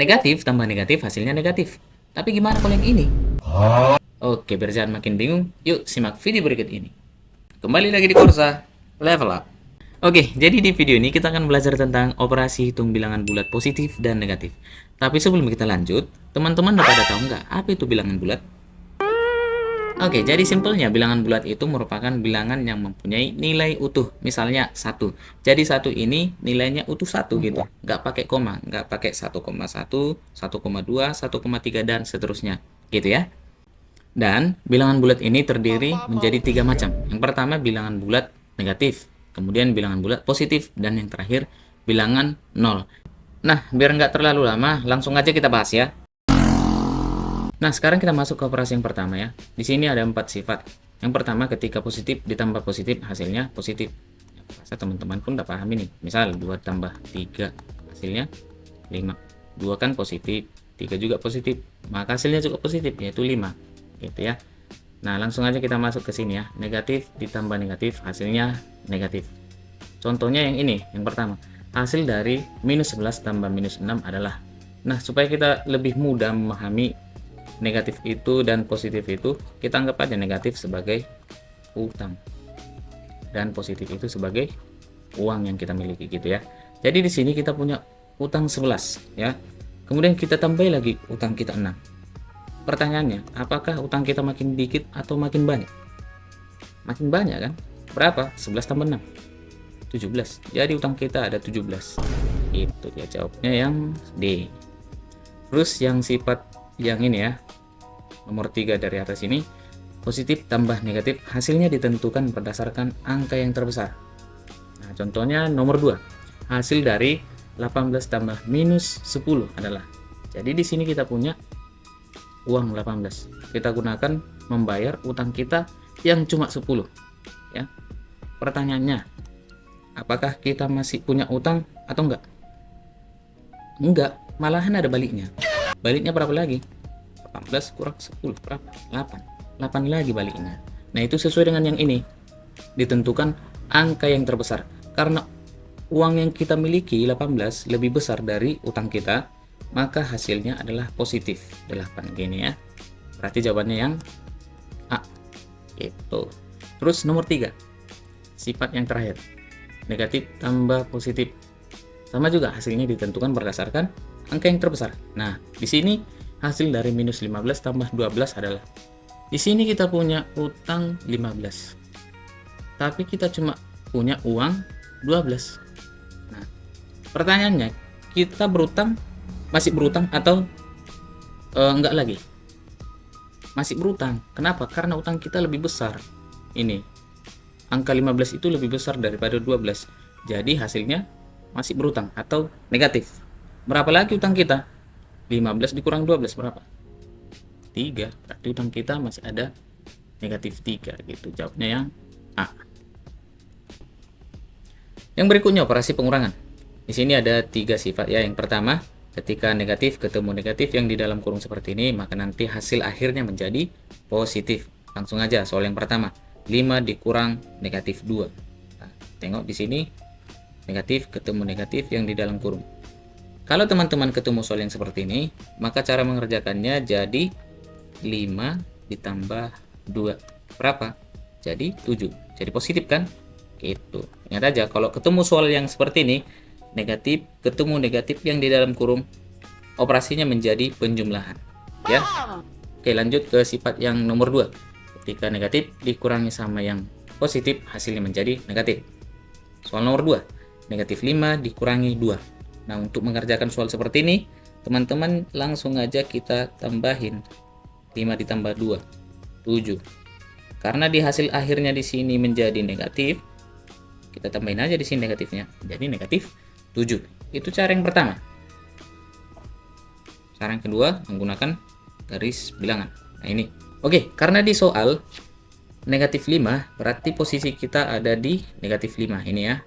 Negatif tambah negatif hasilnya negatif. Tapi gimana kalau yang ini? Oke, biar jangan makin bingung, yuk simak video berikut ini. Kembali lagi di Korsa, level up. Oke, jadi di video ini kita akan belajar tentang operasi hitung bilangan bulat positif dan negatif. Tapi sebelum kita lanjut, teman-teman udah pada tahu nggak apa itu bilangan bulat? Oke, jadi simpelnya bilangan bulat itu merupakan bilangan yang mempunyai nilai utuh. Misalnya 1. Jadi 1 ini nilainya utuh 1 gitu. Nggak pakai koma, nggak pakai 1,1, 1,2, 1,3 dan seterusnya. Gitu ya. Dan bilangan bulat ini terdiri menjadi 3 macam. Yang pertama bilangan bulat negatif, kemudian bilangan bulat positif, dan yang terakhir bilangan 0. Nah, biar nggak terlalu lama, langsung aja kita bahas ya. Nah, sekarang kita masuk ke operasi yang pertama ya. Di sini ada 4 sifat. Yang pertama, ketika positif ditambah positif, hasilnya positif. Rasa teman-teman pun udah paham ini. Misal, 2 tambah 3, hasilnya 5. 2 kan positif, 3 juga positif. Maka hasilnya juga positif, yaitu 5. Gitu ya. Nah, langsung aja kita masuk ke sini ya. Negatif ditambah negatif, hasilnya negatif. Contohnya yang ini, yang pertama. Hasil dari minus 11 tambah minus 6 adalah. Nah, supaya kita lebih mudah memahami negatif itu dan positif itu, kita anggap aja negatif sebagai utang dan positif itu sebagai uang yang kita miliki gitu ya. Jadi di sini kita punya utang 11 ya. Kemudian kita tambah lagi utang kita 6. Pertanyaannya, apakah utang kita makin dikit atau makin banyak? Makin banyak kan? Berapa? 11 tambah 6. 17. Jadi utang kita ada 17. Itu dia jawabnya yang D. Terus yang sifat yang ini ya, nomor 3 dari atas ini, positif tambah negatif hasilnya ditentukan berdasarkan angka yang terbesar. Nah, contohnya nomor 2, hasil dari 18 tambah minus 10 adalah. Jadi di sini kita punya uang 18. Kita gunakan membayar utang kita yang cuma 10 ya. Pertanyaannya, apakah kita masih punya utang atau enggak? Enggak, malahan ada baliknya. Baliknya berapa lagi? 18 kurang 10 berapa? 8. 8 lagi baliknya. Nah, itu sesuai dengan yang ini. Ditentukan angka yang terbesar. Karena uang yang kita miliki 18 lebih besar dari utang kita, maka hasilnya adalah positif. 8 gini ya. Berarti jawabannya yang A. Gitu. Terus nomor 3. Sifat yang terakhir. Negatif tambah positif. Sama juga hasilnya ditentukan berdasarkan angka yang terbesar. Nah, di sini hasil dari minus 15 tambah 12 adalah. Di sini kita punya utang 15. Tapi kita cuma punya uang 12. Nah, pertanyaannya, kita masih berutang atau enggak lagi? Masih berutang. Kenapa? Karena utang kita lebih besar. Ini. Angka 15 itu lebih besar daripada 12. Jadi hasilnya masih berutang atau negatif. Berapa lagi utang kita? 15 dikurang 12 berapa? 3. Berarti utang kita masih ada negatif 3 gitu. Jawabnya yang A. Yang berikutnya operasi pengurangan. Di sini ada 3 sifat ya. Yang pertama, ketika negatif ketemu negatif yang di dalam kurung seperti ini, maka nanti hasil akhirnya menjadi positif. Langsung aja soal yang pertama. 5 dikurang negatif 2. Nah, tengok di sini negatif ketemu negatif yang di dalam kurung. Kalau teman-teman ketemu soal yang seperti ini, maka cara mengerjakannya jadi 5 ditambah 2. Berapa? Jadi 7. Jadi positif kan? Gitu. Ingat aja, kalau ketemu soal yang seperti ini, negatif ketemu negatif yang di dalam kurung, operasinya menjadi penjumlahan. Ya. Oke, lanjut ke sifat yang nomor 2. Ketika negatif dikurangi sama yang positif, hasilnya menjadi negatif. Soal nomor 2. Negatif 5 dikurangi 2. Nah, untuk mengerjakan soal seperti ini, teman-teman langsung aja kita tambahin 5 ditambah 2, 7. Karena di hasil akhirnya di sini menjadi negatif, kita tambahin aja di sini negatifnya. Jadi negatif 7. Itu cara yang pertama. Cara yang kedua, menggunakan garis bilangan. Nah, ini. Oke, karena di soal negatif 5, berarti posisi kita ada di negatif 5. Ini ya.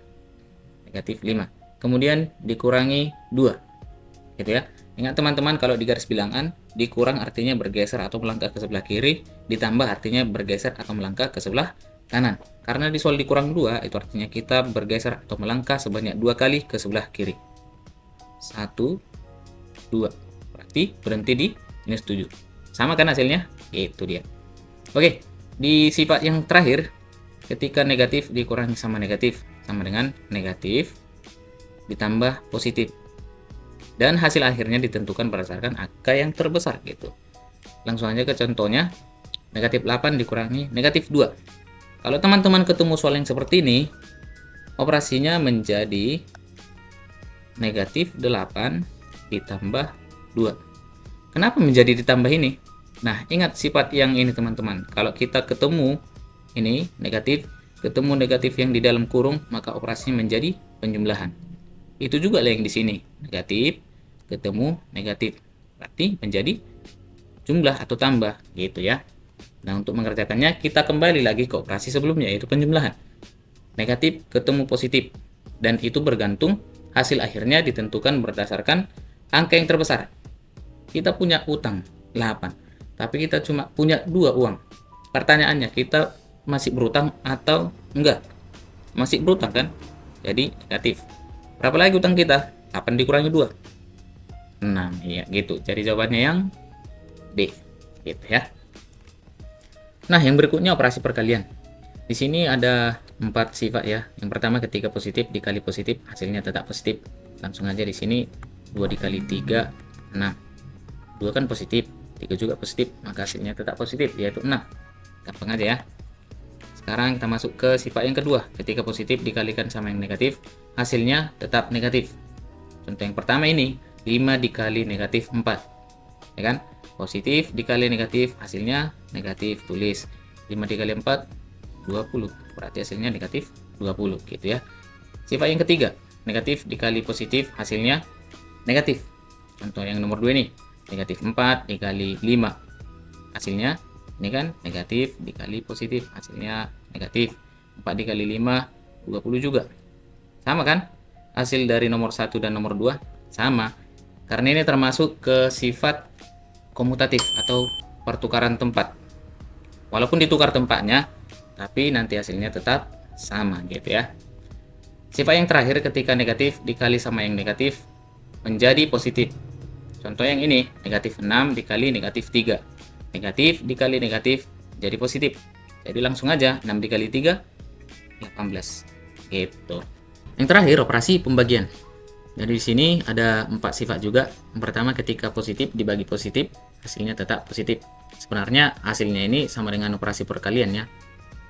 Negatif 5. Kemudian dikurangi 2 gitu ya. Ingat teman-teman, kalau di garis bilangan dikurang artinya bergeser atau melangkah ke sebelah kiri, ditambah artinya bergeser atau melangkah ke sebelah kanan. Karena di soal dikurang 2 itu artinya kita bergeser atau melangkah sebanyak 2 kali ke sebelah kiri. 1 2. Berarti berhenti di minus 7. Sama kan hasilnya? Itu dia. Oke, di sifat yang terakhir, ketika negatif dikurangi sama negatif, sama dengan negatif ditambah positif. Dan hasil akhirnya ditentukan berdasarkan angka yang terbesar gitu. Langsung aja ke contohnya. Negatif 8 dikurangi negatif 2. Kalau teman-teman ketemu soal yang seperti ini, operasinya menjadi negatif 8 ditambah 2. Kenapa menjadi ditambah ini? Nah, ingat sifat yang ini teman-teman. Kalau kita ketemu ini negatif, ketemu negatif yang di dalam kurung, maka operasinya menjadi penjumlahan. Itu juga lah yang di sini. Negatif ketemu negatif. Berarti menjadi jumlah atau tambah gitu ya. Nah, untuk mengerjakannya kita kembali lagi ke operasi sebelumnya, yaitu penjumlahan. Negatif ketemu positif, dan itu bergantung hasil akhirnya ditentukan berdasarkan angka yang terbesar. Kita punya utang 8, tapi kita cuma punya 2 uang. Pertanyaannya, kita masih berutang atau enggak? Masih berutang kan? Jadi negatif. Berapa lagi utang kita? 8 dikurangi 2. 6, ya gitu. Jadi jawabannya yang B, gitu ya. Nah, yang berikutnya operasi perkalian. Di sini ada 4 sifat ya. Yang pertama, ketika positif dikali positif, hasilnya tetap positif. Langsung aja di sini 2 dikali 3, 6. 2 kan positif, 3 juga positif, maka hasilnya tetap positif, yaitu 6. Gampang aja ya. Sekarang kita masuk ke sifat yang kedua. Ketika positif dikalikan sama yang negatif, hasilnya tetap negatif. Contoh yang pertama ini, 5 dikali negatif 4. Ya kan? Positif dikali negatif, hasilnya negatif. Tulis 5 dikali 4, 20. Berarti hasilnya negatif 20 gitu ya. Sifat yang ketiga, negatif dikali positif, hasilnya negatif. Contoh yang nomor 2 ini, negatif 4 dikali 5. Hasilnya ini kan negatif dikali positif, hasilnya negatif. 4 dikali 5, 20 juga. Sama kan? Hasil dari nomor 1 dan nomor 2 sama. Karena ini termasuk ke sifat komutatif atau pertukaran tempat. Walaupun ditukar tempatnya, tapi nanti hasilnya tetap sama gitu ya. Sifat yang terakhir, ketika negatif dikali sama yang negatif menjadi positif. Contoh yang ini, negatif 6 dikali negatif 3. Negatif dikali negatif jadi positif. Jadi langsung aja 6 dikali 3, 18. Gitu. Yang terakhir, operasi pembagian. Jadi di sini ada 4 sifat juga. Yang pertama, ketika positif dibagi positif, hasilnya tetap positif. Sebenarnya hasilnya ini sama dengan operasi perkalian ya.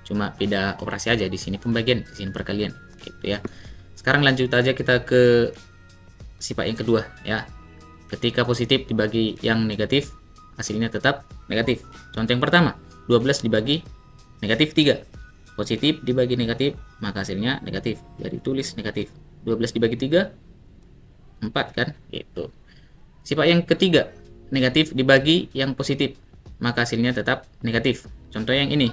Cuma beda operasi aja, di sini pembagian, di sini perkalian gitu ya. Sekarang lanjut aja kita ke sifat yang kedua ya. Ketika positif dibagi yang negatif, hasilnya tetap negatif. Contoh yang pertama, 12 dibagi negatif 3. Positif dibagi negatif, maka hasilnya negatif. Jadi tulis negatif. 12 dibagi 3, 4 kan? Gitu. Sifat yang ketiga, negatif dibagi yang positif, maka hasilnya tetap negatif. Contoh yang ini,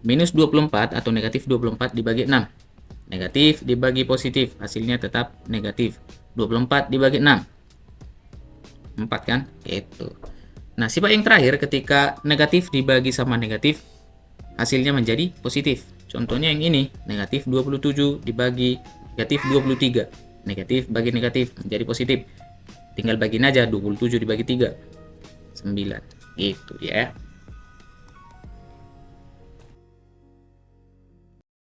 minus 24 atau negatif 24 dibagi 6. Negatif dibagi positif, hasilnya tetap negatif. 24 dibagi 6, 4 kan? Gitu. Nah, sifat yang terakhir, ketika negatif dibagi sama negatif, hasilnya menjadi positif. Contohnya yang ini, negatif 27 dibagi negatif 23. Negatif bagi negatif menjadi positif. Tinggal bagiin aja, 27 dibagi 3, 9. Gitu ya.